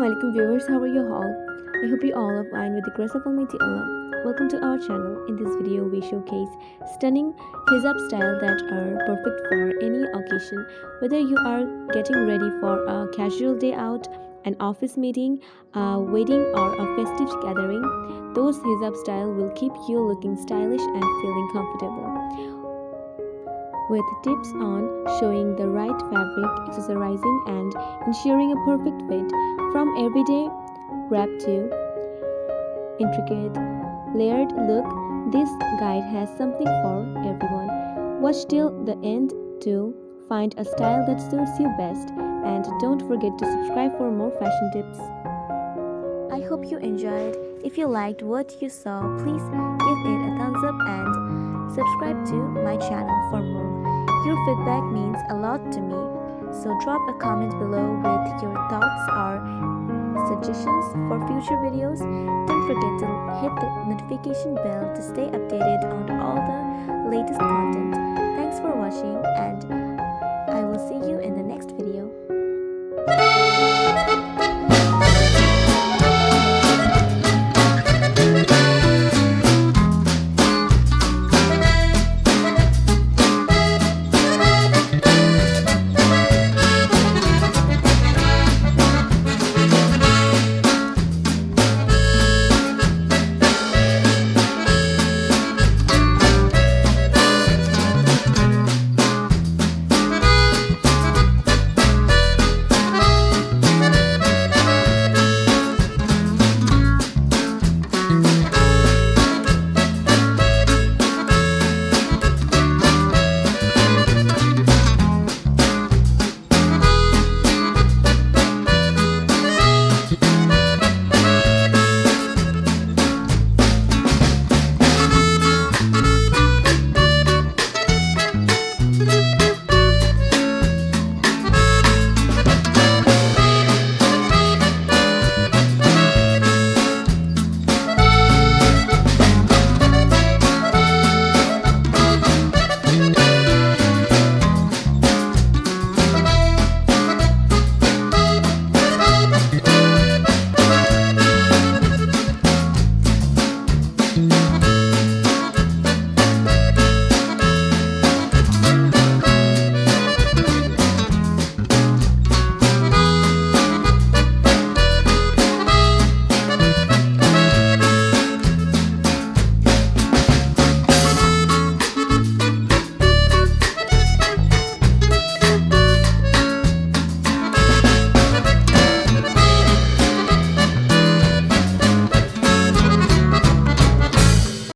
Assalamualaikum viewers, how are you all? I hope you all are fine with the grace of Almighty Allah. Welcome to our channel. In this video, we showcase stunning hijab style that are perfect for any occasion. Whether you are getting ready for a casual day out, an office meeting, a wedding, or a festive gathering, those hijab style will keep you looking stylish and feeling comfortable. With tips on showing the right fabric, accessorizing, and ensuring a perfect fit from everyday wrap to intricate layered look, this guide has something for everyone. Watch till the end to find a style that suits you best, and don't forget to subscribe for more fashion tips. I hope you enjoyed. If you liked what you saw, please give it a thumbs up and subscribe to my channel for more. Your feedback means a lot to me, so drop a comment below with your thoughts or suggestions for future videos. Don't forget to hit the notification bell to stay updated on all the latest content. Thanks for watching, and I will see you in the next video.